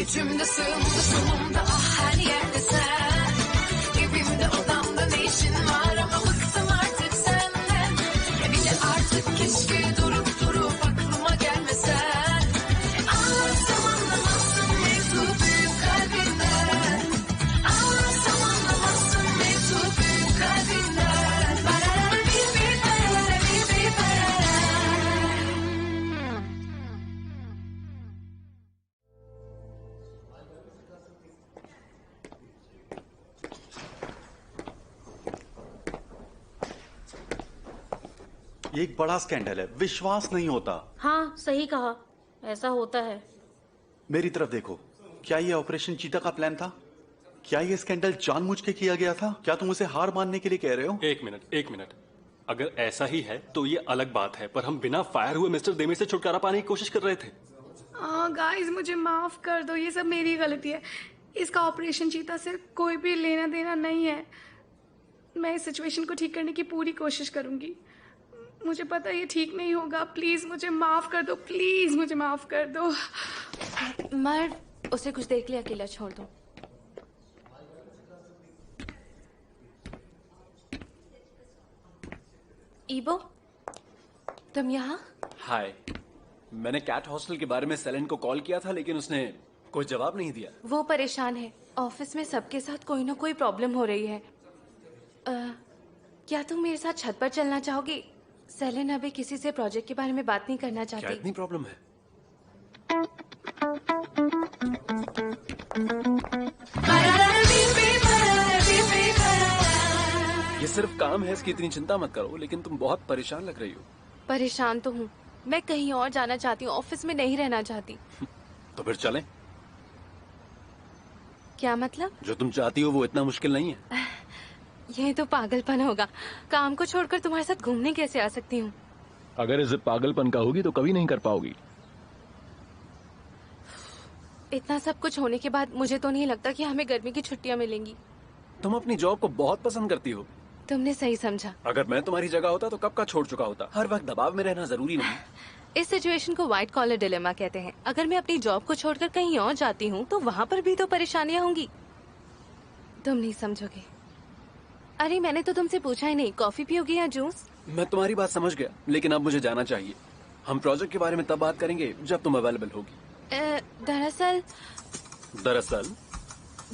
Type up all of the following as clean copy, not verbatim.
Gücümde sığımda solumda ah her yerde sen. Evimde odamda ne işin var ama bıktım artık senden. Bir de artık keşke durup aklıma gelmesen. Anlatsam anlamazsın mevzu büyük kalbinden. Anlatsam anlamazsın mevzu büyük kalbinden. Barara bir barara bir barara. ये एक बड़ा scandal है, विश्वास नहीं होता। हाँ सही कहा, ऐसा होता है। मेरी तरफ देखो, क्या ये ऑपरेशन चीता का प्लान था? क्या ये स्कैंडल जानबूझ के किया गया था? क्या तुम उसे हार मानने के लिए कह रहे हो? एक मिनट। अगर ऐसा ही है तो ये अलग बात है, पर हम बिना फायर हुए मिस्टर देमी से छुटकारा पाने की कोशिश कर रहे थे। गाइस मुझे माफ कर दो, ये सब मेरी गलती है। इसका ऑपरेशन चीता से कोई भी लेना देना नहीं है। मैं इस सिचुएशन को ठीक करने की पूरी कोशिश करूंगी। मुझे पता ये ठीक नहीं होगा, प्लीज मुझे माफ कर दो, प्लीज मुझे माफ कर दो। मर्द, उसे कुछ देर के लिए अकेला छोड़ दो। ईबो, तुम यहाँ? हाय, मैंने कैट हॉस्टल के बारे में सेलेन को कॉल किया था, लेकिन उसने कोई जवाब नहीं दिया। वो परेशान है। ऑफिस में सबके साथ कोई ना कोई प्रॉब्लम हो रही है। क्या तुम मेरे साथ छत पर चलना चाहोगी? सेलेन अभी किसी से प्रोजेक्ट के बारे में बात नहीं करना चाहती। क्या इतनी प्रॉब्लम है? ये सिर्फ काम है, इसकी इतनी चिंता मत करो, लेकिन तुम बहुत परेशान लग रही हो। परेशान तो हूँ, मैं कहीं और जाना चाहती हूँ, ऑफिस में नहीं रहना चाहती। तो फिर चलें? क्या मतलब? जो तुम चाहती हो वो इतना मुश्किल नहीं है। ये तो पागलपन होगा। काम को छोड़कर तुम्हारे साथ घूमने कैसे आ सकती हूँ? अगर इसे पागलपन का होगी तो कभी नहीं कर पाओगी। इतना सब कुछ होने के बाद मुझे तो नहीं लगता कि हमें गर्मी की छुट्टियाँ मिलेंगी। तुम अपनी जॉब को बहुत पसंद करती हो। तुमने सही समझा। अगर मैं तुम्हारी जगह होता तो कब का छोड़ चुका होता। हर वक्त दबाव में रहना जरूरी नहीं। इस सिचुएशन को व्हाइट कॉलर डिलेमा कहते हैं। अगर मैं अपनी जॉब को छोड़कर कहीं और जाती हूँ तो वहाँ पर भी तो परेशानियाँ होंगी। तुम नहीं समझोगे। अरे मैंने तो तुमसे पूछा ही नहीं, कॉफी पियोगी या जूस? मैं तुम्हारी बात समझ गया, लेकिन अब मुझे जाना चाहिए। हम प्रोजेक्ट के बारे में तब बात करेंगे जब तुम अवेलेबल होगी। दरअसल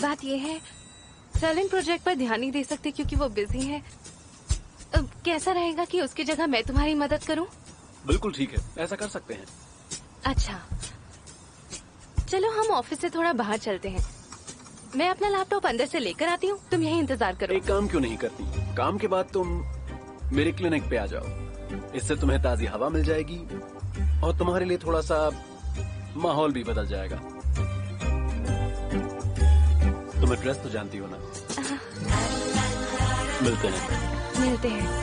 बात ये है, सेलेन प्रोजेक्ट पर ध्यान नहीं दे सकते क्योंकि वो बिजी है। कैसा रहेगा कि उसकी जगह मैं तुम्हारी मदद करूं? बिल्कुल ठीक है, ऐसा कर सकते हैं। अच्छा चलो हम ऑफिस से थोड़ा बाहर चलते हैं। मैं अपना लैपटॉप अंदर से लेकर आती हूँ, तुम यहीं इंतजार करो। एक काम क्यों नहीं करती? काम के बाद तुम मेरे क्लिनिक पे आ जाओ। इससे तुम्हें ताजी हवा मिल जाएगी और तुम्हारे लिए थोड़ा सा माहौल भी बदल जाएगा। तुम एड्रेस तो जानती हो ना? मिलते हैं।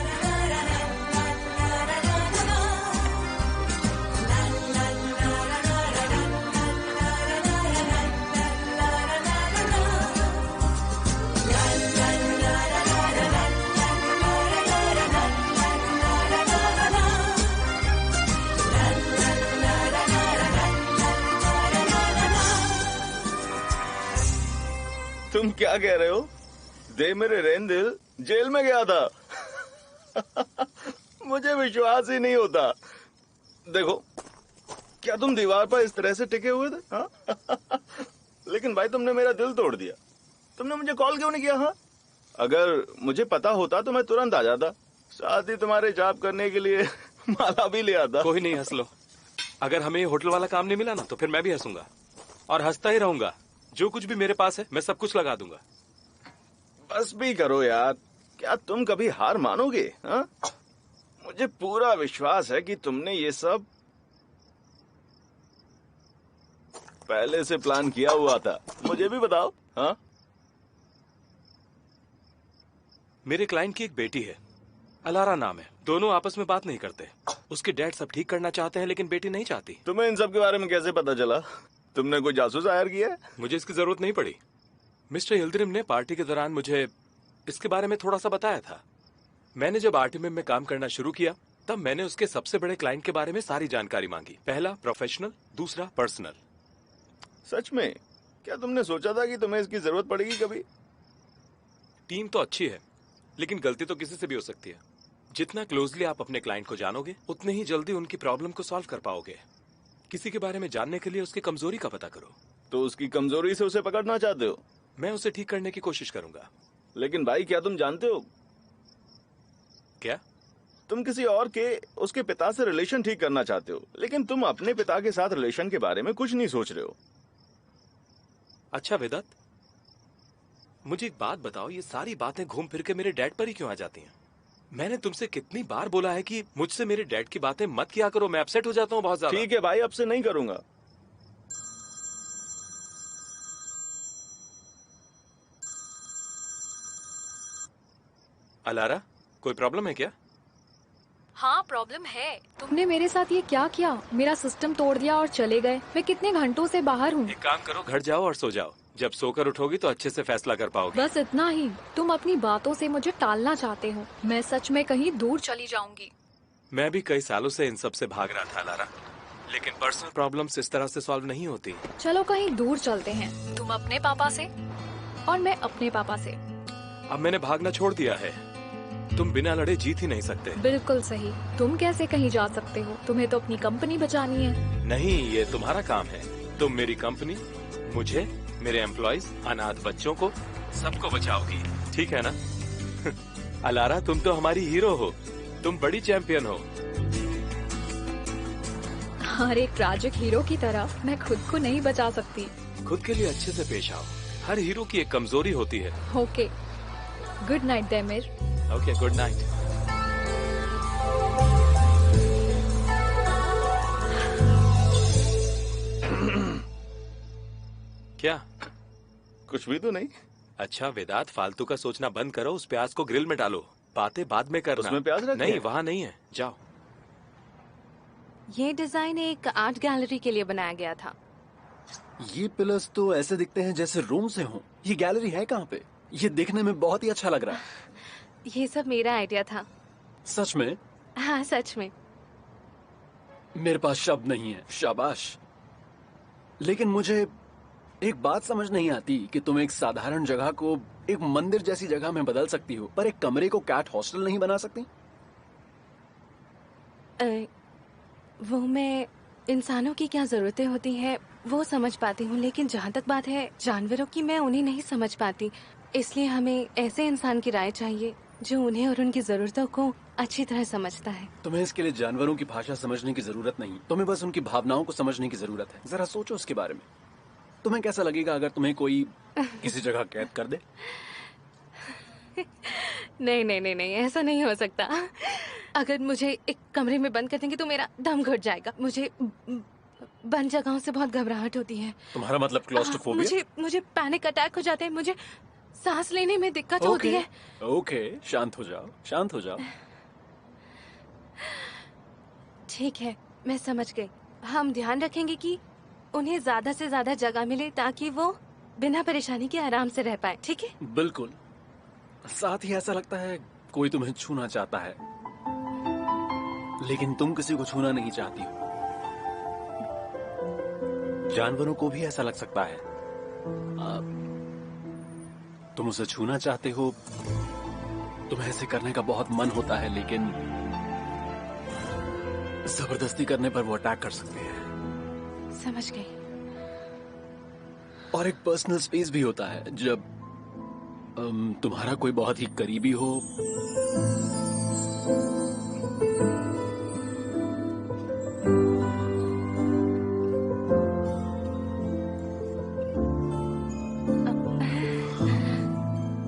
तुम क्या कह रहे हो? दे मेरे रेंदिल जेल में गया था। मुझे विश्वास ही नहीं होता। देखो, क्या तुम दीवार पर इस तरह से टिके हुए थे? हाँ? लेकिन भाई तुमने मेरा दिल तोड़ दिया। तुमने मुझे कॉल क्यों नहीं किया? हाँ, अगर मुझे पता होता तो मैं तुरंत आ जाता, साथ ही तुम्हारे जॉब करने के लिए माला भी ले आता। कोई नहीं, हंस लो। अगर हमें होटल वाला काम नहीं मिला ना तो फिर मैं भी हंसूंगा और हंसता ही रहूंगा। जो कुछ भी मेरे पास है मैं सब कुछ लगा दूंगा। बस भी करो यार, क्या तुम कभी हार मानोगे? हाँ? मुझे पूरा विश्वास है कि तुमने ये सब पहले से प्लान किया हुआ था। मुझे भी बताओ। हाँ? मेरे क्लाइंट की एक बेटी है, अलारा नाम है। दोनों आपस में बात नहीं करते। उसके डैड सब ठीक करना चाहते हैं लेकिन बेटी नहीं चाहती। तुम्हें इन सब के बारे में कैसे पता चला? तुमने कोई जासूस हायर किया है? मुझे इसकी जरूरत नहीं पड़ी। मिस्टर यिल्दिरिम ने पार्टी के दौरान मुझे इसके बारे में थोड़ा सा बताया था। मैंने जब आरटीएम में काम करना शुरू किया तब मैंने उसके सबसे बड़े क्लाइंट के बारे में सारी जानकारी मांगी। पहला प्रोफेशनल, दूसरा पर्सनल। सच में? क्या तुमने सोचा था कि तुम्हें इसकी जरूरत पड़ेगी कभी? टीम तो अच्छी है, लेकिन गलती तो किसी से भी हो सकती है। जितना क्लोजली आप अपने क्लाइंट को जानोगे, उतने ही जल्दी उनकी प्रॉब्लम को सॉल्व कर पाओगे। किसी के बारे में जानने के लिए उसकी कमजोरी का पता करो। तो उसकी कमजोरी से उसे पकड़ना चाहते हो? मैं उसे ठीक करने की कोशिश करूंगा। लेकिन भाई, क्या तुम जानते हो, क्या? तुम किसी और के उसके पिता से रिलेशन ठीक करना चाहते हो, लेकिन तुम अपने पिता के साथ रिलेशन के बारे में कुछ नहीं सोच रहे हो। अच्छा वेदांत, मुझे एक बात बताओ, ये सारी बातें घूम फिर के मेरे डैड पर ही क्यों आ जाती हैं? मैंने तुमसे कितनी बार बोला है कि मुझसे मेरे डैड की बातें मत किया करो, मैं अपसेट हो जाता हूँ बहुत ज्यादा। ठीक है भाई, अब से नहीं करूंगा। अलारा, कोई प्रॉब्लम है क्या? हाँ प्रॉब्लम है। तुमने मेरे साथ ये क्या किया? मेरा सिस्टम तोड़ दिया और चले गए। मैं कितने घंटों से बाहर हूँ। एक काम करो, घर जाओ और सो जाओ। जब सोकर उठोगी तो अच्छे से फैसला कर पाओगी। बस इतना ही। तुम अपनी बातों से मुझे टालना चाहते हो। मैं सच में कहीं दूर चली जाऊंगी। मैं भी कई सालों से इन सब से भाग रहा था अलारा, लेकिन पर्सनल प्रॉब्लम्स इस तरह से सॉल्व नहीं होती। चलो कहीं दूर चलते हैं, तुम अपने पापा से और मैं अपने पापा से। अब मैंने भागना छोड़ दिया है। तुम बिना लड़े जीत ही नहीं सकते। बिल्कुल सही। तुम कैसे कहीं जा सकते हो? तुम्हें तो अपनी कंपनी बचानी है। नहीं, ये तुम्हारा काम है। तुम मेरी कंपनी, मुझे, मेरे एम्प्लॉइज, अनाथ बच्चों को, सबको बचाओगी, ठीक है ना? अलारा, तुम तो हमारी हीरो हो। तुम बड़ी चैंपियन हो। हर एक ट्रैजिक हीरो की तरह मैं खुद को नहीं बचा सकती। खुद के लिए अच्छे से पेश आओ। हर हीरो की एक कमजोरी होती है। Okay, good night Demir. Okay, good night. क्या? कुछ भी तो नहीं। अच्छा वेदांत, फालतू का सोचना बंद करो। उस प्याज को ग्रिल में डालो, बातें बाद में करना। उसमें प्याज रखे नहीं, हैं? वहाँ नहीं है, जाओ। ये डिजाइन एक आर्ट गैलरी के लिए बनाया गया था। ये पिलर्स तो ऐसे दिखते हैं जैसे रूम से हों। ये गैलरी है कहाँ पे? ये देखने में बहुत ही अच्छा लग रहा है। ये सब मेरा आइडिया था। सच में? हाँ, सच में। मेरे पास शब्द नहीं है। शाबाश। लेकिन मुझे एक बात समझ नहीं आती कि तुम एक साधारण जगह को एक मंदिर जैसी जगह में बदल सकती हो, पर एक कमरे को कैट हॉस्टल नहीं बना सकती? वो मैं इंसानों की क्या जरूरतें होती है वो समझ पाती हूँ, लेकिन जहाँ तक बात है जानवरों की, मैं उन्हें नहीं समझ पाती। इसलिए हमें ऐसे इंसान की राय चाहिए जो उन्हें और उनकी जरूरतों को अच्छी तरह समझता है। तुम्हें इसके लिए जानवरों की भाषा समझने की जरूरत नहीं, तुम्हें बस उनकी भावनाओं को समझने की जरूरत है। जरा सोचो उसके बारे में। तुम्हें कैसा लगेगा अगर तुम्हें कोई किसी जगह कैद कर दे? नहीं नहीं नहीं नहीं, ऐसा नहीं हो सकता। अगर मुझे एक कमरे में बंद कर देंगे तो मेरा दम घुट जाएगा। मुझे बंद जगहों से बहुत घबराहट होती है। तुम्हारा मतलब क्लॉस्ट्रोफोबिया? मुझे पैनिक अटैक हो जाते हैं। मुझे सांस लेने में दिक्कत होती है। ओके, शांत हो जाओ, शांत हो जाओ। ठीक है, मैं समझ गई। हम ध्यान रखेंगे कि उन्हें ज्यादा से ज्यादा जगह मिले ताकि वो बिना परेशानी के आराम से रह पाए, ठीक है? बिल्कुल। साथ ही ऐसा लगता है कोई तुम्हें छूना चाहता है, लेकिन तुम किसी को छूना नहीं चाहती हो। जानवरों को भी ऐसा लग सकता है। तुम उसे छूना चाहते हो, तुम्हें ऐसे करने का बहुत मन होता है, लेकिन जबरदस्ती करने पर वो अटैक कर सकते हैं। समझ गई। और एक पर्सनल स्पेस भी होता है जब तुम्हारा कोई बहुत ही करीबी हो।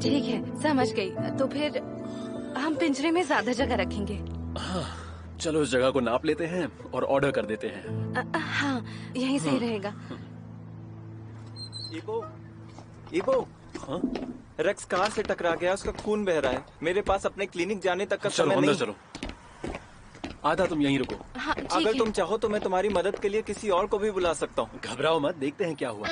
ठीक है, समझ गई। तो फिर हम पिंजरे में ज्यादा जगह रखेंगे। हाँ, चलो इस जगह को नाप लेते हैं और ऑर्डर कर देते हैं। हाँ, यही सही रहेगा। इबो, हाँ? रक्स कार से टकरा गया, उसका खून बह रहा है। मेरे पास अपने क्लिनिक जाने तक का चलो समय अंदर नहीं। चलो। आधा तुम यहीं रुको। हाँ, ठीक अगर है। तुम चाहो तो मैं तुम्हारी मदद के लिए किसी और को भी बुला सकता हूँ। घबराओ मत, देखते हैं क्या हुआ।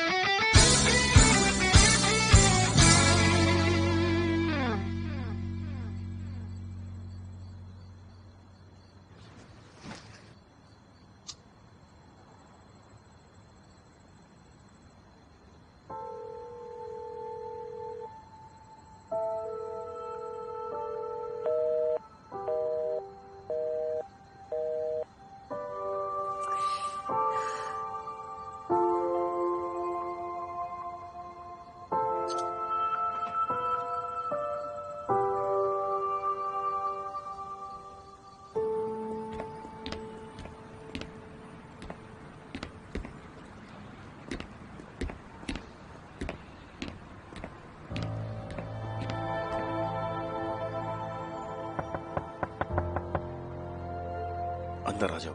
अंदर आ जाओ।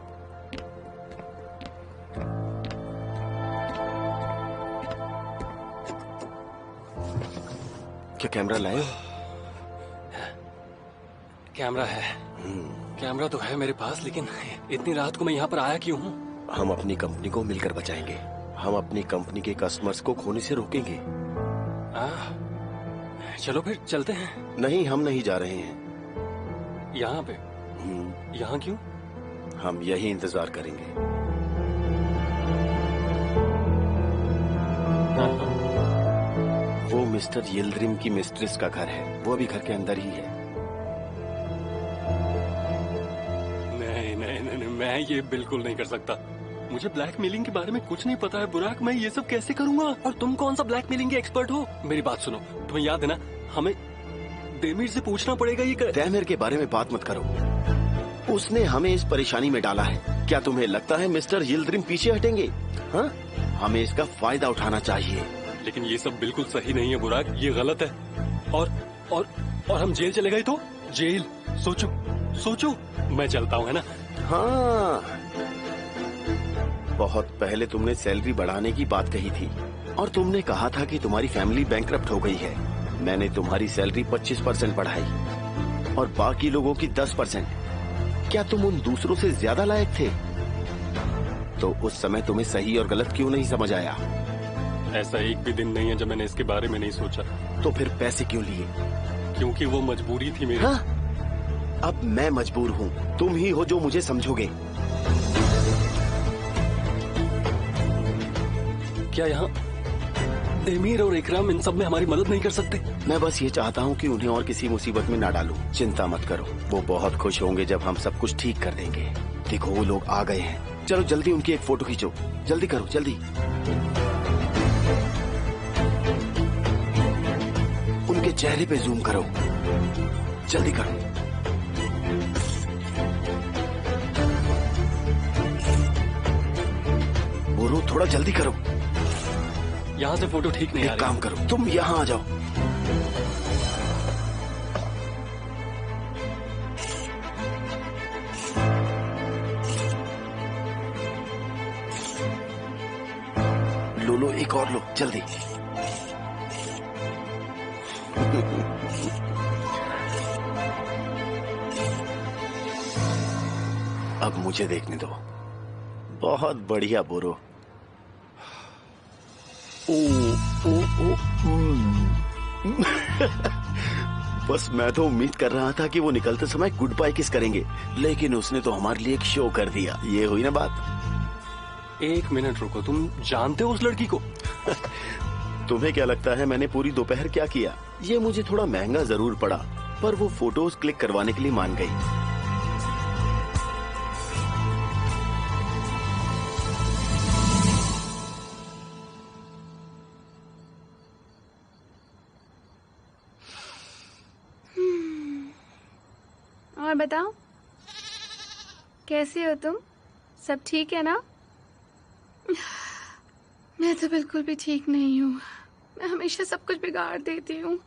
क्या कैमरा लाए हो? कैमरा है। कैमरा तो है मेरे पास, लेकिन इतनी रात को मैं यहाँ पर आया क्यों हूँ? हम अपनी कंपनी को मिलकर बचाएंगे। हम अपनी कंपनी के कस्टमर्स को खोने से रोकेंगे। चलो फिर चलते हैं। नहीं, हम नहीं जा रहे हैं। यहाँ पे? यहाँ क्यों? हम यही इंतजार करेंगे। वो मिस्टर यिल्ड्रिम की मिस्ट्रेस का घर है, वो भी घर के अंदर ही है। नहीं नहीं नहीं, मैं ये बिल्कुल नहीं कर सकता। मुझे ब्लैकमेलिंग के बारे में कुछ नहीं पता है बुराक। मैं ये सब कैसे करूंगा? और तुम कौन सा ब्लैकमेलिंग के एक्सपर्ट हो? मेरी बात सुनो, तुम्हें याद है ना, हमें देमीर से पूछना पड़ेगा ये देमीर के बारे में बात मत करो। उसने हमें इस परेशानी में डाला है। क्या तुम्हें लगता है मिस्टर यिल्ड्रिम पीछे हटेंगे? हाँ, हमें इसका फायदा उठाना चाहिए। लेकिन ये सब बिल्कुल सही नहीं है बुराक, ये गलत है। और हम जेल चले गए तो? जेल, सोचो सोचो। मैं चलता हूँ, है ना? हाँ, बहुत पहले तुमने सैलरी बढ़ाने की बात कही थी और तुमने कहा था कि तुम्हारी फैमिली बैंकरप्ट हो गई है। मैंने तुम्हारी सैलरी 25% बढ़ाई और बाकी लोगों की 10%। क्या तुम उन दूसरों से ज्यादा लायक थे? तो उस समय तुम्हें सही और गलत क्यों नहीं समझ आया? ऐसा एक भी दिन नहीं है जब मैंने इसके बारे में नहीं सोचा। तो फिर पैसे क्यों लिए? क्योंकि वो मजबूरी थी मेरी। हाँ? अब मैं मजबूर हूँ, तुम ही हो जो मुझे समझोगे। क्या यहाँ देमीर और इकराम इन सब में हमारी मदद नहीं कर सकते? मैं बस ये चाहता हूँ कि उन्हें और किसी मुसीबत में ना डालूं। चिंता मत करो, वो बहुत खुश होंगे जब हम सब कुछ ठीक कर देंगे। देखो, वो लोग आ गए हैं। चलो जल्दी उनकी एक फोटो खींचो। जल्दी करो, जल्दी। उनके चेहरे पे जूम करो। जल्दी करो। बोलो, थोड़ा जल्दी करो। यहाँ से फोटो ठीक नहीं आ रही। एक काम करो, तुम यहाँ आ जाओ। लो, एक और लो, जल्दी। अब मुझे देखने दो। बहुत बढ़िया बोरो। बस मैं तो उम्मीद कर रहा था कि वो निकलते समय गुड बाय किस करेंगे, लेकिन उसने तो हमारे लिए एक शो कर दिया। ये हुई ना बात। एक मिनट रुको, तुम जानते हो उस लड़की को? तुम्हें क्या लगता है मैंने पूरी दोपहर क्या किया? ये मुझे थोड़ा महंगा जरूर पड़ा, पर वो फोटोज क्लिक करवाने के लिए मान गई। और बताओ, कैसे हो तुम? सब ठीक है ना? मैं तो बिल्कुल भी ठीक नहीं हूँ। मैं हमेशा सब कुछ बिगाड़ देती हूँ।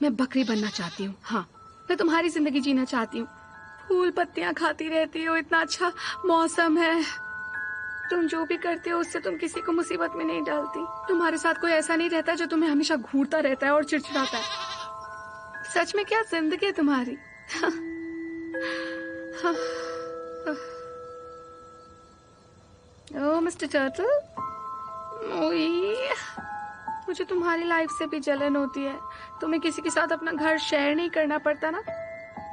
मैं बकरी बनना चाहती हूँ। हाँ, मैं तुम्हारी जिंदगी जीना चाहती हूँ। फूल पत्तियां खाती रहती हो, इतना अच्छा मौसम है। तुम जो भी करते हो उससे तुम किसी को मुसीबत में नहीं डालती। तुम्हारे साथ कोई ऐसा नहीं रहता जो तुम्हें हमेशा घूरता रहता है और चिड़चिड़ाता है। सच में क्या जिंदगी है तुम्हारी। ओह मिस्टर टर्टल, मुझे तुम्हारी लाइफ से भी जलन होती है। तुम्हें किसी के साथ अपना घर शेयर नहीं करना पड़ता ना।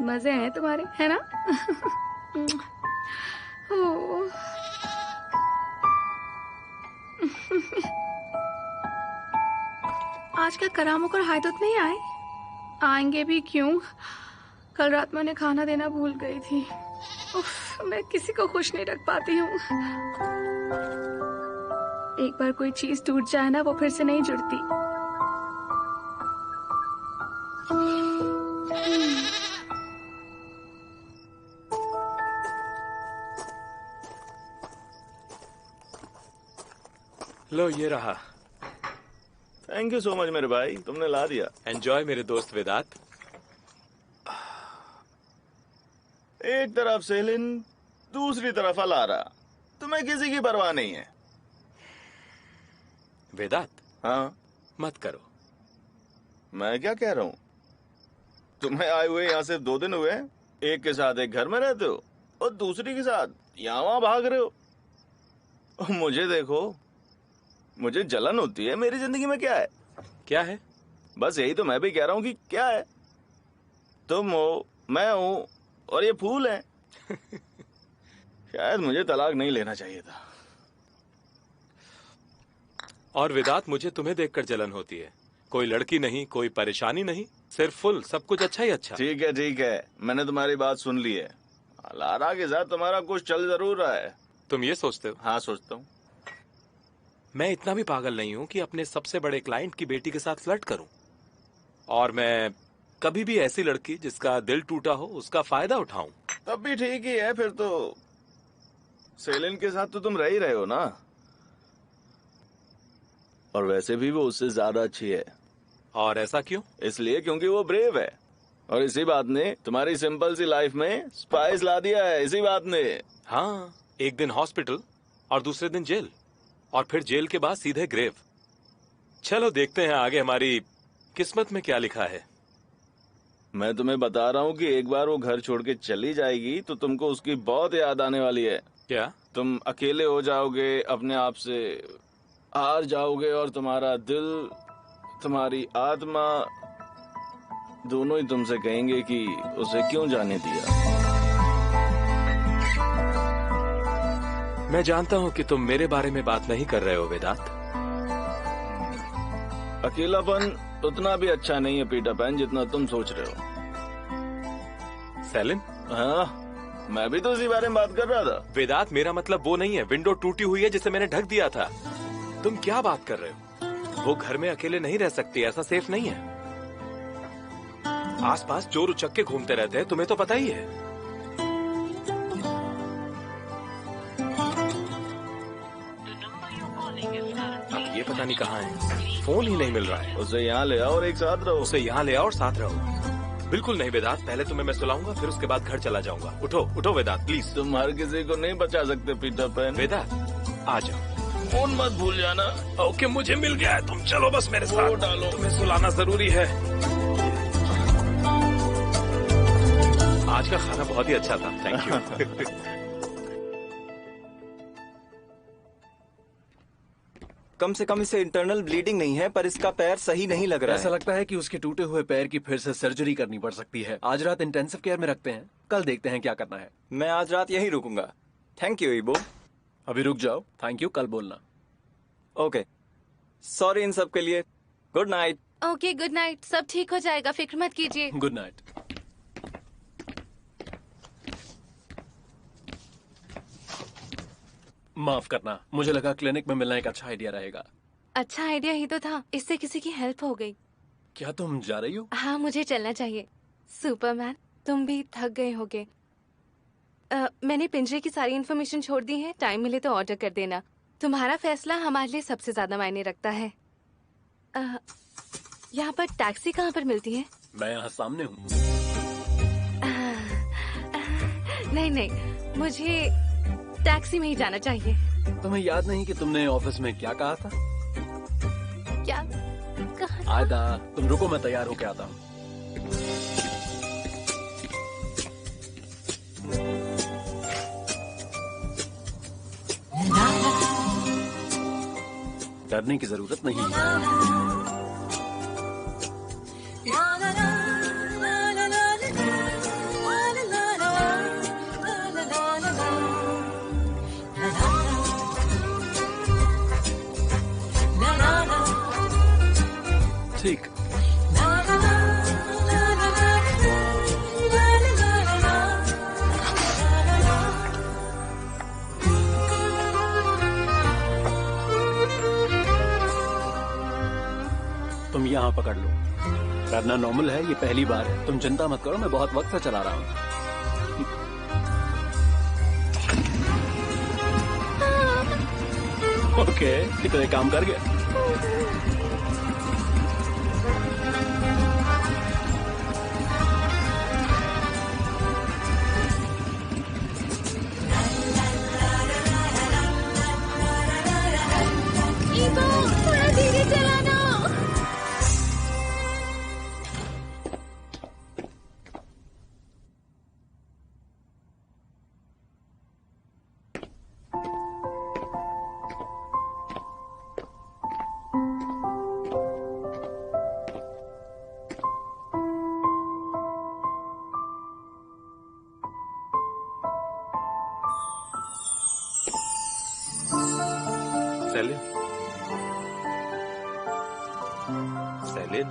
मजे हैं तुम्हारे, है ना? आज क्या करामुक और हायदत नहीं आए? आएंगे भी क्यों? कल रात में उन्हें खाना देना भूल गई थी। उफ, मैं किसी को खुश नहीं रख पाती हूँ। एक बार कोई चीज टूट जाए ना, वो फिर से नहीं जुड़ती। लो ये रहा। थैंक यू सो मच मेरे भाई, तुमने ला दिया। एंजॉय मेरे दोस्त वेदांत। एक तरफ सेलिन, दूसरी तरफ अलारा। तुम्हें किसी की परवाह नहीं है। वेदांत, हाँ, मत करो। मैं क्या कह रहा हूँ? तुम्हें आए हुए यहाँ सिर्फ 2 दिन हुए। एक के साथ एक घर में रहते हो और दूसरी के साथ यहाँ वहां भाग रहे हो। मुझे देखो, मुझे जलन होती है। मेरी जिंदगी में क्या है? क्या है? बस यही तो मैं भी कह रहा हूँ कि क्या है। तुम हो, मैं हूँ और ये फूल है। शायद मुझे तलाक नहीं लेना चाहिए था। और वेदांत, मुझे तुम्हें देखकर जलन होती है। कोई लड़की नहीं, कोई परेशानी नहीं, सिर्फ फुल, सब कुछ अच्छा ही अच्छा। ठीक है ठीक है, मैंने तुम्हारी बात सुन ली है। लारा के साथ तुम्हारा कुछ चल जरूर रहा है। तुम ये सोचते हो? हाँ, सोचता हूँ। मैं इतना भी पागल नहीं हूं कि अपने सबसे बड़े क्लाइंट की बेटी के साथ फ्लर्ट करूं। और मैं कभी भी ऐसी लड़की जिसका दिल टूटा हो उसका फायदा उठाऊं। तब भी ठीक ही है। फिर तो सेलिन के साथ तो तुम रह ही रहे हो ना। और वैसे भी वो उससे ज्यादा अच्छी है। और ऐसा क्यों? इसलिए क्योंकि वो ब्रेव है। और इसी बात ने तुम्हारी सिंपल सी लाइफ में स्पाइस ला दिया है। इसी बात ने। हाँ, एक दिन हॉस्पिटल और दूसरे दिन जेल, और फिर जेल के बाद सीधे ग्रेव। चलो देखते हैं आगे हमारी किस्मत में क्या लिखा है। मैं तुम्हें बता रहा हूँ कि एक बार वो घर छोड़ के चली जाएगी तो तुमको उसकी बहुत याद आने वाली है। क्या? तुम अकेले हो जाओगे, अपने आप से हार जाओगे और तुम्हारा दिल, तुम्हारी आत्मा दोनों ही तुमसे कहेंगे कि उसे क्यों जाने दिया। मैं जानता हूँ कि तुम मेरे बारे में बात नहीं कर रहे हो वेदांत। अकेलापन उतना भी अच्छा नहीं है पीटर पैन जितना तुम सोच रहे हो। सेलिन? हाँ, मैं भी तो इसी बारे में बात कर रहा था। वेदांत, मेरा मतलब वो नहीं है। विंडो टूटी हुई है जिसे मैंने ढक दिया था। तुम क्या बात कर रहे हो? वो घर में अकेले नहीं रह सकती, ऐसा सेफ नहीं है। आसपास चोर उचक्के घूमते रहते हैं, तुम्हें तो पता ही है। अब ये पता नहीं कहाँ है, फोन ही नहीं मिल रहा है। उसे यहाँ ले आओ और एक साथ रहो। उसे यहाँ ले आओ और साथ रहो। बिल्कुल नहीं वेदांत, पहले तुम्हें मैं सुलाऊंगा, फिर उसके बाद घर चला जाऊंगा। उठो उठो वेदांत, प्लीज। तुम हर किसी को नहीं बचा सकते पीटर पैन। वेदांत, आ जाओ। फोन मत भूल जाना। ओके, मुझे मिल गया है। तुम चलो बस मेरे साथ। डालो। तुम्हें सुलाना जरूरी है। आज का खाना बहुत ही अच्छा था, थैंक यू। कम से कम इसे इंटरनल ब्लीडिंग नहीं है, पर इसका पैर सही नहीं लग रहा ऐसा है। लगता है कि उसके टूटे हुए पैर की फिर से सर्जरी करनी पड़ सकती है। आज रात इंटेंसिव केयर में रखते हैं, कल देखते हैं क्या करना है। मैं आज रात यहीं रुकूंगा। थैंक यू इबो। अभी रुक जाओ, थैंक यू कल बोलना। ओके, सॉरी इन सब के लिए। Good night. Okay, good night. सब ठीक हो जाएगा, फिक्र मत कीजिए। Good night. माफ करना, मुझे लगा क्लिनिक में मिलना एक अच्छा आइडिया रहेगा। अच्छा आइडिया ही तो था, इससे किसी की हेल्प हो गई। क्या तुम जा रही हो? हाँ, मुझे चलना चाहिए। सुपरमैन, तुम भी थक गए होगे। मैंने पिंजरे की सारी इन्फॉर्मेशन छोड़ दी है। टाइम मिले तो ऑर्डर कर देना। तुम्हारा फैसला हमारे लिए सबसे ज्यादा मायने रखता है। यहाँ पर टैक्सी कहाँ पर मिलती है? मैं यहाँ सामने हूँ। नहीं नहीं, मुझे टैक्सी में ही जाना चाहिए। तुम्हें याद नहीं कि तुमने ऑफिस में क्या कहा था? क्या कहा? आयदा, तुम रुको, मैं तैयार होके आता हूँ। डरने की जरूरत नहीं है। ठीक। तुम यहाँ पकड़ लो। डरना नॉर्मल है, ये पहली बार है। तुम चिंता मत करो, मैं बहुत वक्त से चला रहा हूँ। ओके, तो ये काम कर गया। सेलिन,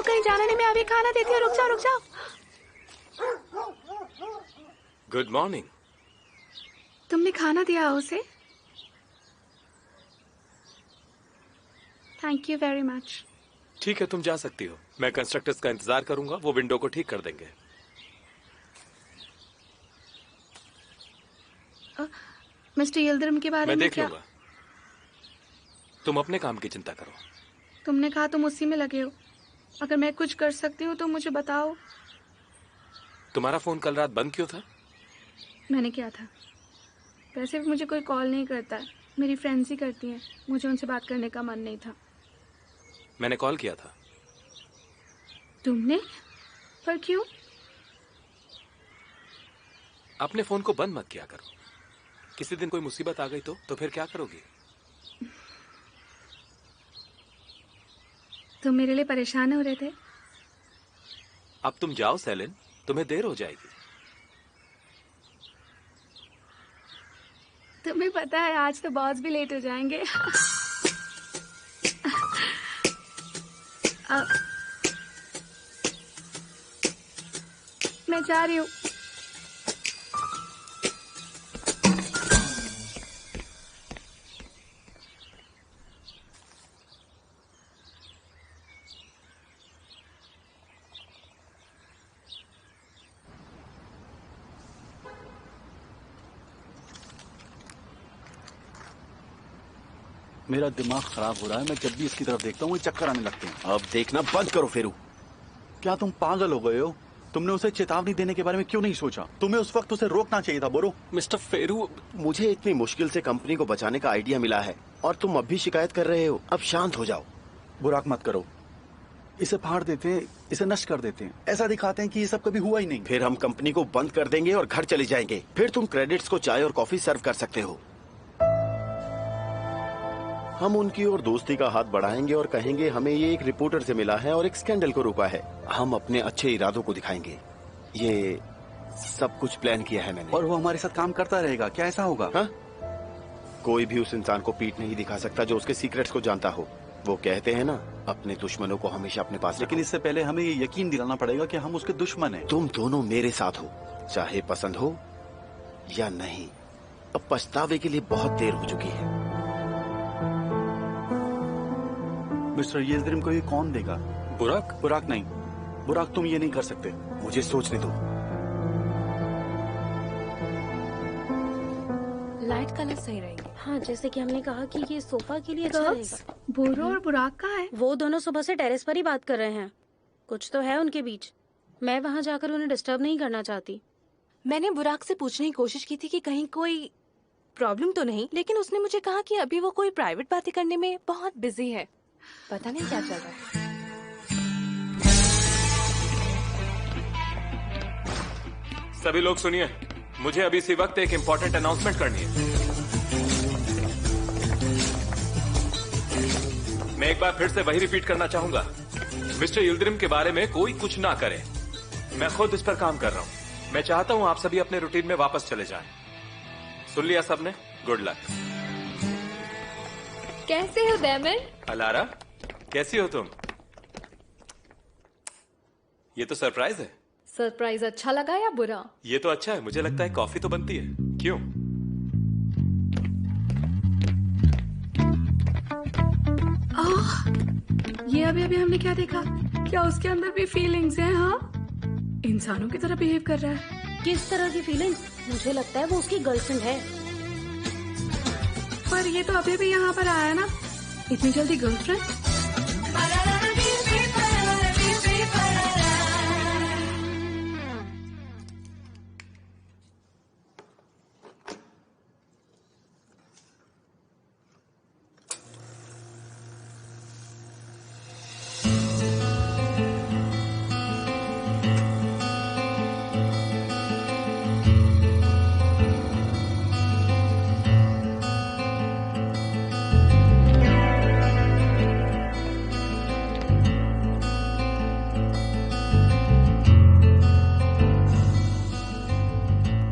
कहीं जाना नहीं, मैं अभी खाना देती हूँ। रुक जाओ रुक जाओ। Good morning. तुमने खाना दिया उसे? Thank you very much. ठीक है, तुम जा सकती हो। मैं कंस्ट्रक्टर्स का इंतजार करूंगा, वो विंडो को ठीक कर देंगे। मिस्टर यिल्दिरिम के बारे मैं में देख क्या? लूंगा। तुम अपने काम की चिंता करो। तुमने कहा तुम उसी में लगे हो। अगर मैं कुछ कर सकती हूँ तो मुझे बताओ। तुम्हारा फोन कल रात बंद क्यों था? मैंने किया था। वैसे भी मुझे कोई कॉल नहीं करता है, मेरी फ्रेंड्स ही करती हैं। मुझे उनसे बात करने का मन नहीं था। मैंने कॉल किया था। तुमने? पर क्यों? अपने फोन को बंद मत किया करो। किसी दिन कोई मुसीबत आ गई तो फिर क्या करोगी? तुम मेरे लिए परेशान हो रहे थे? अब तुम जाओ सेलिन, तुम्हें देर हो जाएगी। तुम्हें पता है आज तो बॉस भी लेट हो जाएंगे। मैं जा रही हूँ। मेरा दिमाग खराब हो रहा है। मैं जब भी इसकी तरफ देखता हूँ मुझे चक्कर आने लगते हैं। अब देखना बंद करो फेरू। क्या तुम पागल हो गए हो? तुमने उसे चेतावनी देने के बारे में क्यों नहीं सोचा? तुम्हें उस वक्त उसे रोकना चाहिए था बोरो। मिस्टर फेरू, मुझे इतनी मुश्किल से कंपनी को बचाने का आइडिया मिला है और तुम अब भी शिकायत कर रहे हो। अब शांत हो जाओ। बुराक मत करो। इसे फाड़ देते हैं, इसे नष्ट कर देते हैं, ऐसा दिखाते हैं कि ये सब कभी हुआ ही नहीं। फिर हम कंपनी को बंद कर देंगे और घर चले जाएंगे। फिर तुम क्रेडिट्स को चाय और कॉफी सर्व कर सकते हो। हम उनकी ओर दोस्ती का हाथ बढ़ाएंगे और कहेंगे हमें ये एक रिपोर्टर से मिला है और एक स्कैंडल को रोका है। हम अपने अच्छे इरादों को दिखाएंगे। ये सब कुछ प्लान किया है मैंने। और वो हमारे साथ काम करता रहेगा, क्या ऐसा होगा? हाँ? कोई भी उस इंसान को पीठ नहीं दिखा सकता जो उसके सीक्रेट्स को जानता हो। वो कहते हैं ना, अपने दुश्मनों को हमेशा अपने पास लेकिन इससे पहले हमें ये यकीन दिलाना पड़ेगा कि हम उसके दुश्मन हैं। तुम दोनों मेरे साथ हो, चाहे पसंद हो या नहीं। अब पछतावे के लिए बहुत देर हो चुकी है। मिस्टर यिल्दिरिम को ये कौन देगा? बुराक? बुराक नहीं, बुराक तुम ये नहीं कर सकते। मुझे सोचने दो। लाइट कलर सही रहेगी। हाँ, जैसे कि हमने कहा कि ये सोफा के लिए अच्छा रहेगा। बोरो और बुराक कहाँ है? वो दोनों सुबह से टेरेस पर ही बात कर रहे हैं। कुछ तो है उनके बीच। मैं वहाँ जाकर उन्हें डिस्टर्ब नहीं करना चाहती। मैंने बुराक से पूछने की कोशिश की थी कि कहीं कोई प्रॉब्लम तो नहीं, लेकिन उसने मुझे कहा कि अभी वो कोई प्राइवेट बातें करने में बहुत बिजी है। पता नहीं क्या चल रहा है। सभी लोग सुनिए, मुझे अभी इसी वक्त एक इम्पोर्टेंट अनाउंसमेंट करनी है। मैं एक बार फिर से वही रिपीट करना चाहूंगा, मिस्टर यिल्दिरिम के बारे में कोई कुछ ना करे। मैं खुद इस पर काम कर रहा हूं। मैं चाहता हूं आप सभी अपने रूटीन में वापस चले जाएं। सुन लिया सबने? Good luck. कैसे हो डेमन? अलारा, कैसी हो तुम? ये तो सरप्राइज है। सरप्राइज अच्छा लगा या बुरा? ये तो अच्छा है। मुझे लगता है कॉफी तो बनती है। क्यों? ये अभी हमने क्या देखा? क्या उसके अंदर भी फीलिंग्स हैं? हाँ, इंसानों की तरह बिहेव कर रहा है। किस तरह की फीलिंग्स? मुझे लगता है वो उसकी गर्लफ्रेंड है। पर ये तो अभी भी यहाँ पर आया ना, इतनी जल्दी गर्लफ्रेंड?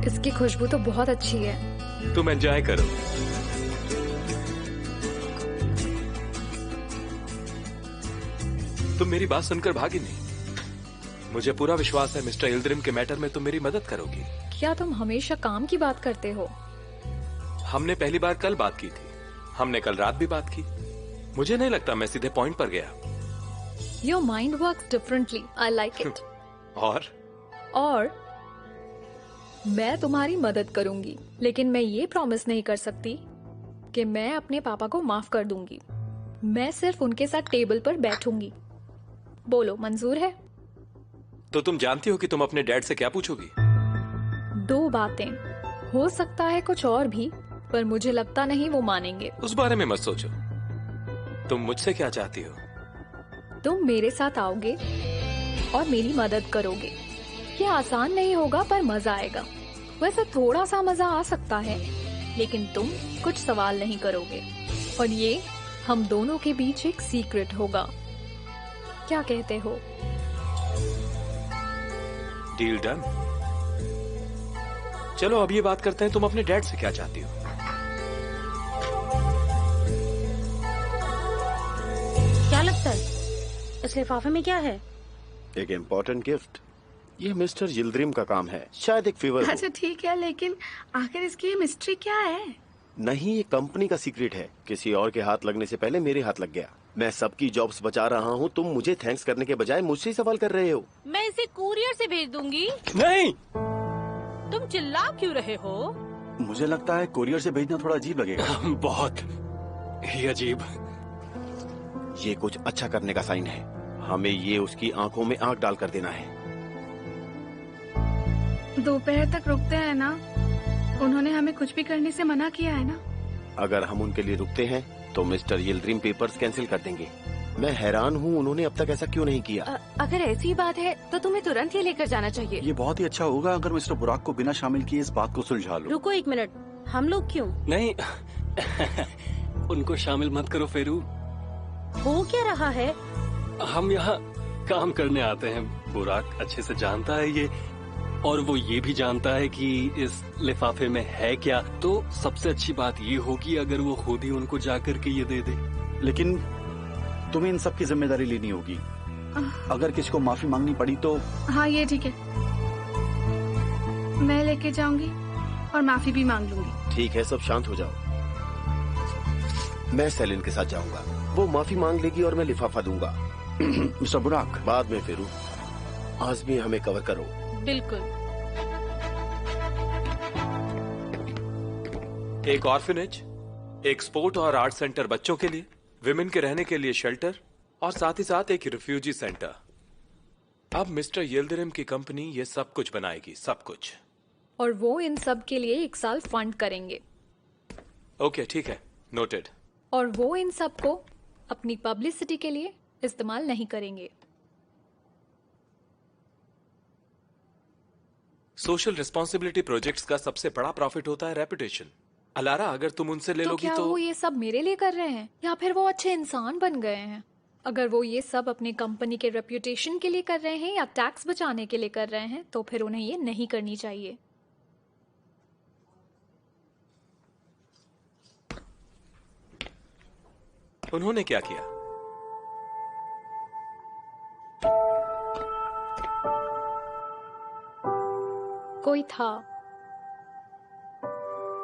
इसकी खुशबू तो बहुत अच्छी है। तुम एंजॉय करो। तुम मेरी बात सुनकर भागी नहीं। मुझे पूरा विश्वास है मिस्टर यिल्दिरिम के मैटर में तुम मेरी मदद करोगी। क्या तुम हमेशा काम की बात करते हो? हमने पहली बार कल बात की थी, हमने कल रात भी बात की। मुझे नहीं लगता मैं सीधे पॉइंट पर गया। Your mind works differently, I like it. और मैं तुम्हारी मदद करूंगी, लेकिन मैं ये प्रॉमिस नहीं कर सकती कि मैं अपने पापा को माफ कर दूंगी। मैं सिर्फ उनके साथ टेबल पर बैठूंगी। बोलो, मंजूर है? तो तुम जानती हो कि तुम अपने डैड से क्या पूछोगी? 2 बातें, हो सकता है कुछ और भी, पर मुझे लगता नहीं वो मानेंगे। उस बारे में मत सोचो। तुम मुझसे क्या चाहती हो? तुम मेरे साथ आओगे और मेरी मदद करोगे। ये आसान नहीं होगा, पर मजा आएगा। वैसे थोड़ा सा मजा आ सकता है, लेकिन तुम कुछ सवाल नहीं करोगे और ये हम दोनों के बीच एक सीक्रेट होगा। क्या कहते हो? Deal done. चलो अब ये बात करते हैं, तुम अपने डैड से क्या चाहती हो? क्या लगता है इस लिफाफे में क्या है? एक इम्पोर्टेंट गिफ्ट। ये मिस्टर यिल्दिरिम का काम है, शायद एक फेवर। अच्छा ठीक है, लेकिन आखिर इसकी ये मिस्ट्री क्या है? नहीं, ये कंपनी का सीक्रेट है। किसी और के हाथ लगने से पहले मेरे हाथ लग गया। मैं सबकी जॉब्स बचा रहा हूँ। तुम मुझे थैंक्स करने के बजाय मुझसे ही सवाल कर रहे हो। मैं इसे कुरियर से भेज दूंगी। नहीं, तुम चिल्ला क्यों रहे हो? मुझे लगता है कोरियर से भेजना थोड़ा अजीब लगेगा। बहुत ही अजीब। ये कुछ अच्छा करने का साइन है। हमें ये उसकी आंखों में आंख डालकर देना है। दोपहर तक रुकते हैं ना? उन्होंने हमें कुछ भी करने से मना किया है ना? अगर हम उनके लिए रुकते हैं तो मिस्टर यिल्दिरिम पेपर्स कैंसिल कर देंगे। मैं हैरान हूँ उन्होंने अब तक ऐसा क्यों नहीं किया। अगर ऐसी बात है तो तुम्हें तुरंत ये लेकर जाना चाहिए। ये बहुत ही अच्छा होगा अगर मिस्टर बुराक को बिना शामिल किए इस बात को सुलझा लो। रुको 1 मिनट, हम लोग क्यों? नहीं उनको शामिल मत करो फेरू। हो क्या रहा है? हम यहाँ काम करने आते हैं। बुराक अच्छे से जानता है ये और वो ये भी जानता है कि इस लिफाफे में है क्या, तो सबसे अच्छी बात ये होगी अगर वो खुद ही उनको जाकर के ये दे दे। लेकिन तुम्हें इन सब की जिम्मेदारी लेनी होगी। अगर किसी को माफी मांगनी पड़ी तो। हाँ ये ठीक है, मैं लेके जाऊंगी और माफी भी मांग लूंगी। ठीक है, सब शांत हो जाओ। मैं सेलिन के साथ जाऊंगा, वो माफी मांग लेगी और मैं लिफाफा दूंगा। मिस्टर बुराक, बाद में फिरू, आज भी हमें कवर करो। बिल्कुल। एक ऑर्फनेज, एक स्पोर्ट और आर्ट सेंटर बच्चों के लिए, विमेन के रहने के लिए शेल्टर और साथ ही साथ एक रिफ्यूजी सेंटर। अब मिस्टर यिल्दिरिम की कंपनी ये सब कुछ बनाएगी, सब कुछ। और वो इन सब के लिए 1 साल फंड करेंगे। ओके ठीक है, नोटेड। और वो इन सब को अपनी पब्लिसिटी के लिए इस्तेमाल नहीं करेंगे। सोशल रिस्पॉन्सिबिलिटी प्रोजेक्ट्स का सबसे बड़ा प्रॉफिट होता है रेपुटेशन। अलारा, अगर तुम उनसे ले तो लोगी क्या तो वो ये सब मेरे लिए कर रहे हैं या फिर वो अच्छे इंसान बन गए हैं? अगर वो ये सब अपनी कंपनी के रेपुटेशन के लिए कर रहे हैं या टैक्स बचाने के लिए कर रहे हैं तो फिर उन्हें ये नहीं करनी चाहिए। उन्होंने क्या किया? कोई था,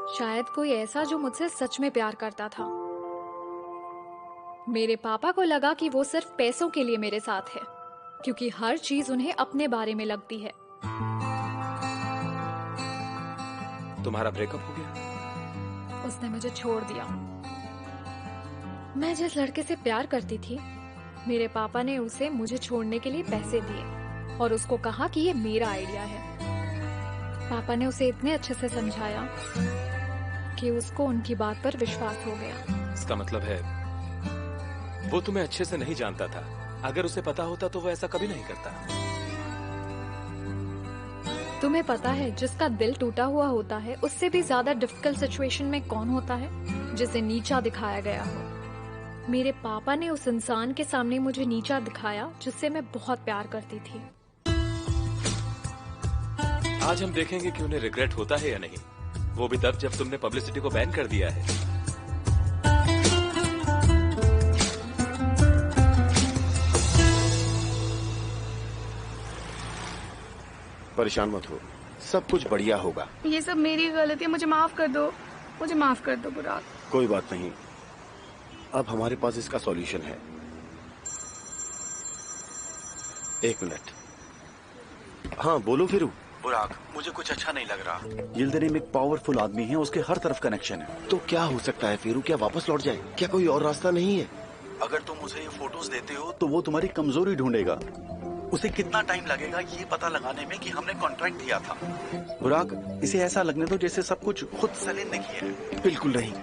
शायद कोई ऐसा जो मुझसे सच में प्यार करता था। मेरे पापा को लगा कि वो सिर्फ पैसों के लिए मेरे साथ है, क्योंकि हर चीज उन्हें अपने बारे में लगती है। तुम्हारा ब्रेकअप हो गया? उसने मुझे छोड़ दिया। मैं जिस लड़के से प्यार करती थी, मेरे पापा ने उसे मुझे छोड़ने के लिए पैसे दिए और उसको कहा कि ये मेरा आइडिया है। पापा ने उसे इतने अच्छे से समझाया कि उसको उनकी बात पर विश्वास हो गया। इसका मतलब है वो तुम्हें अच्छे से नहीं जानता था। अगर उसे पता होता तो वो ऐसा कभी नहीं करता। तुम्हें पता है, जिसका दिल टूटा हुआ होता है उससे भी ज्यादा डिफिकल्ट सिचुएशन में कौन होता है? जिसे नीचा दिखाया गया हो। मेरे पापा ने उस इंसान के सामने मुझे नीचा दिखाया जिससे मैं बहुत प्यार करती थी। आज हम देखेंगे कि उन्हें रिग्रेट होता है या नहीं, वो भी तब जब तुमने पब्लिसिटी को बैन कर दिया है। परेशान मत हो, सब कुछ बढ़िया होगा। ये सब मेरी गलती है, मुझे माफ कर दो, मुझे माफ कर दो बुराक। कोई बात नहीं, अब हमारे पास इसका सॉल्यूशन है। 1 मिनट। हाँ बोलो फिरू। बुराक, मुझे कुछ अच्छा नहीं लग रहा। यिल्दिरिम एक पावरफुल आदमी है, उसके हर तरफ कनेक्शन है। तो क्या हो सकता है फिरू? क्या वापस लौट जाए? क्या कोई और रास्ता नहीं है? अगर तुम उसे ये फोटोज देते हो तो वो तुम्हारी कमजोरी ढूंढेगा। उसे कितना टाइम लगेगा ये पता लगाने में कि हमने कॉन्ट्रैक्ट किया था। बुराक, इसे ऐसा लगने दो जैसे सब कुछ खुद सेलिन ने किया है। बिल्कुल नहीं,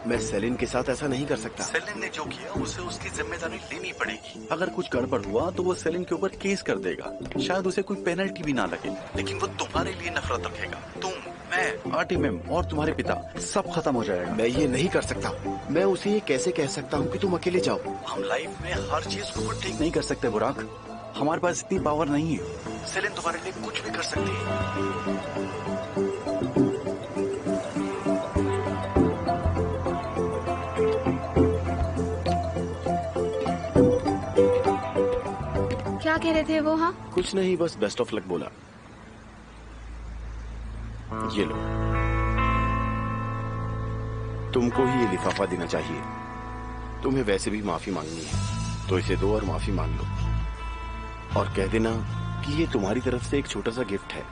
मैं सेलिन के साथ ऐसा नहीं कर सकता। सेलिन ने जो किया उसे उसकी जिम्मेदारी लेनी पड़ेगी। अगर कुछ गड़बड़ हुआ तो वो सेलिन के ऊपर केस कर देगा। शायद उसे कोई पेनल्टी भी ना लगे, लेकिन वो तुम्हारे लिए नफरत रखेगा। तुम, मैं, आर्टिमिम और तुम्हारे पिता, सब खत्म हो जाएगा। मैं ये नहीं कर सकता। मैं उसे ये कैसे कह सकता हूँ कि तुम अकेले जाओ? हम लाइफ में हर चीज को ठीक नहीं कर सकते बुराक। हमारे पास इतनी पावर नहीं है। सेलिन तुम्हारे लिए कुछ भी कर सकती है। क्या कह रहे थे वो? हाँ कुछ नहीं, बस बेस्ट ऑफ लक बोला। ये लो, तुमको ही ये लिफाफा देना चाहिए। तुम्हें वैसे भी माफी मांगनी है, तो इसे दो और माफी मांग लो और कह देना कि ये तुम्हारी तरफ से एक छोटा सा गिफ्ट है।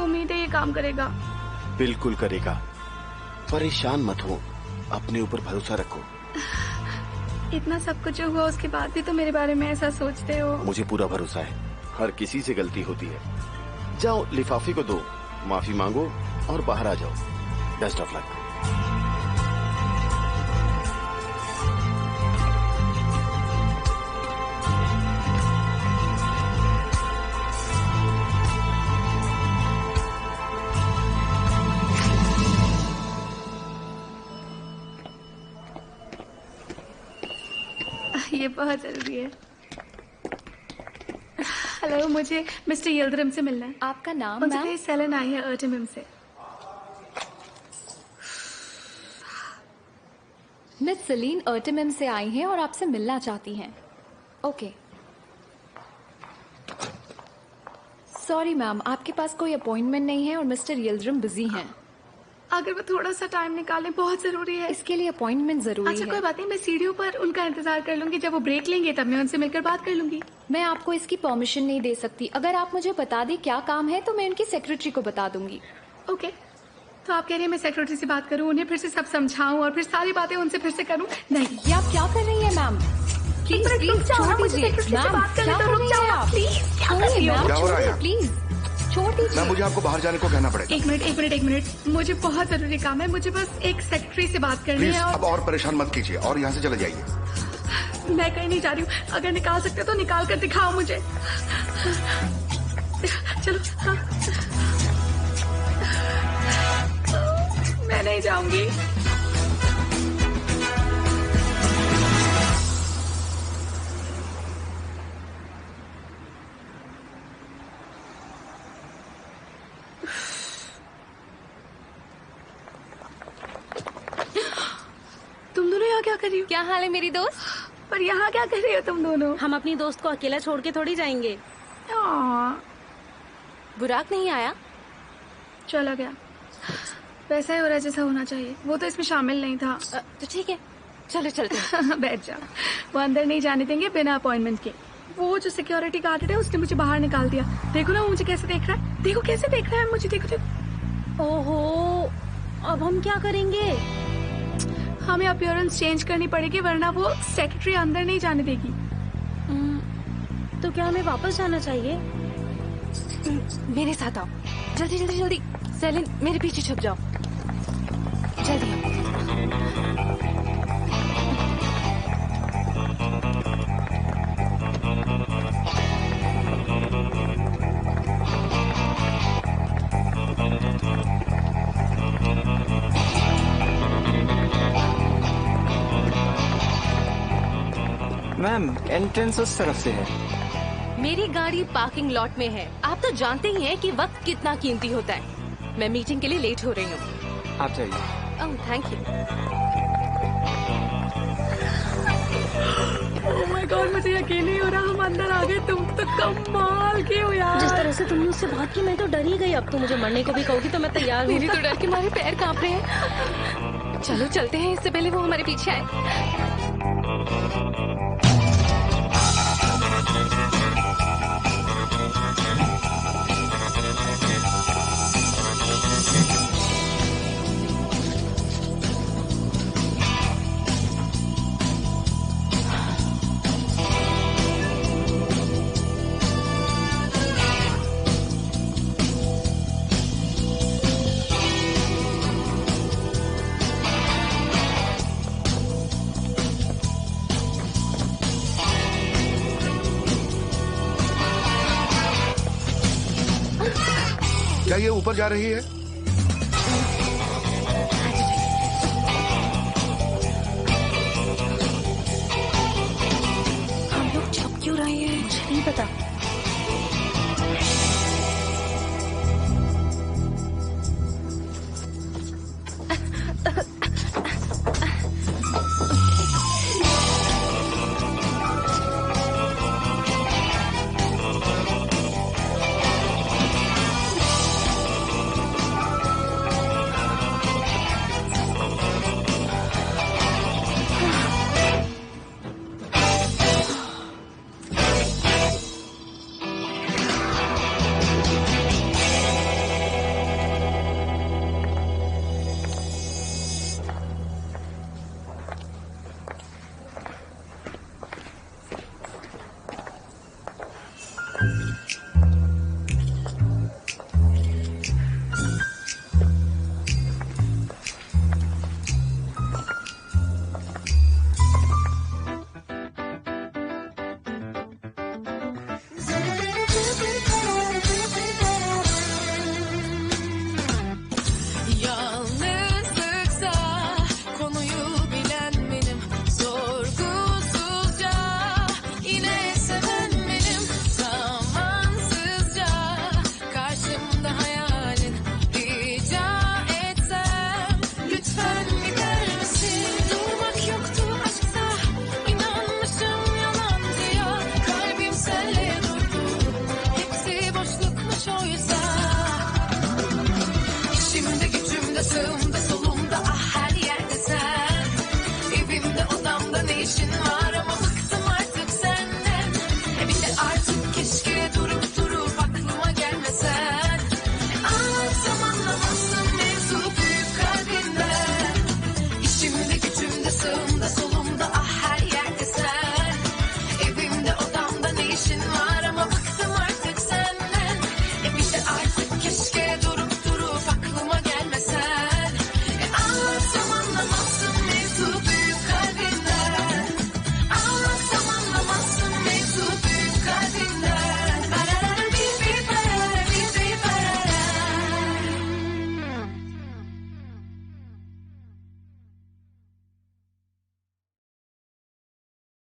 उम्मीद है ये काम करेगा। बिल्कुल करेगा। परेशान मत हो, अपने ऊपर भरोसा रखो। इतना सब कुछ हुआ उसके बाद भी तो मेरे बारे में ऐसा सोचते हो। मुझे पूरा भरोसा है, हर किसी से गलती होती है। जाओ लिफाफे को दो, माफी मांगो और बाहर आ जाओ। Best of luck. ये बहुत जरूरी है। हेलो, मुझे मिस्टर यिल्दिरिम से मिलना है। आपका नाम उनसे मैम? कहीं सेलेन आई है अर्टिमिम से। मिस सेलीन अर्टिमिम से आई हैं और आपसे मिलना चाहती हैं। ओके। सॉरी मैम, आपके पास कोई अपॉइंटमेंट नहीं है और मिस्टर यिल्दिरिम बिजी हैं। अगर वो थोड़ा सा टाइम निकालें, बहुत जरूरी है। इसके लिए अपॉइंटमेंट जरूरी अच्छा है। कोई बात नहीं, मैं सीढ़ियों पर उनका इंतजार कर लूंगी। जब वो ब्रेक लेंगे तब मैं उनसे मिलकर बात कर लूंगी। मैं आपको इसकी परमिशन नहीं दे सकती। अगर आप मुझे बता दें क्या काम है तो मैं उनकी सेक्रेटरी को बता दूंगी। ओके, तो आप कह रही हैं मैं सेक्रेटरी से बात करूं, उन्हें फिर से सब समझाऊं और फिर सारी बातें उनसे फिर से करूं? नहीं, ये आप क्या कर रही हैं मैम? प्लीज प्लीज छोड़ दीजिए। मैम क्या कर रही हैं आप? छोड़िए मैम, क्या हो रहा है? छोड़िए प्लीज, छोड़ दीजिए। मैम मुझे आपको बाहर जाने को कहना पड़ेगा। एक मिनट, मुझे बहुत जरूरी काम है। मुझे बस एक सेक्रेटरी से बात करनी प्लीज है अब और परेशान मत कीजिए और यहाँ से चले जाइए। मैं कहीं नहीं जा रही हूँ। अगर निकाल सकते तो निकाल कर दिखाओ मुझे। चलो हाँ। मैं नहीं जाऊंगी। तुम दोनों यहाँ क्या कर रही हो? क्या हाल है मेरी दोस्त? पर यहाँ क्या कर रही हो तुम दोनों? हम अपनी दोस्त को अकेला छोड़ के थोड़ी जाएंगे। बुराक नहीं आया? चला गया। वैसा ही हो रहा है जैसा होना चाहिए। वो तो इसमें शामिल नहीं था। तो ठीक है, चलो चलते हैं। बैठ जाओ। वो अंदर नहीं जाने देंगे बिना अपॉइंटमेंट के। वो जो सिक्योरिटी गार्ड है उसने मुझे बाहर निकाल दिया। देखो ना वो मुझे कैसे देख रहा है। देखो कैसे देख रहा है मुझे। देखो। ओहो, अब हम क्या करेंगे? हमें अपीयरेंस चेंज करनी पड़ेगी वरना वो सेक्रेटरी अंदर नहीं जाने देगी। तो क्या हमें वापस जाना चाहिए? मेरे साथ आओ। जल्दी जल्दी जल्दी। सेलिन मेरे पीछे छुप जाओ। जल्दी। मैम एंट्रेंस उस तरफ से है। मेरी गाड़ी पार्किंग लॉट में है। आप तो जानते ही हैं कि वक्त कितना कीमती होता है। मैं मीटिंग के लिए लेट हो रही हूँ। आप जाइए। Oh thank you. Oh my God, मुझे यकीन नहीं हो रहा हम अंदर आ गए। तुम तो कमाल के हो यार। जिस तरह से तुमने उससे बात की मैं तो डर ही गई। अब तो मुझे मरने को भी कहोगी तो मैं तैयार हूँ। मेरी तो डर के मारे पैर कांप रहे हैं। चलो चलते हैं इससे पहले वो हमारे पीछे आए। क्या ये ऊपर जा रही है? हम लोग छुप क्यों रहे हैं? मुझे नहीं पता।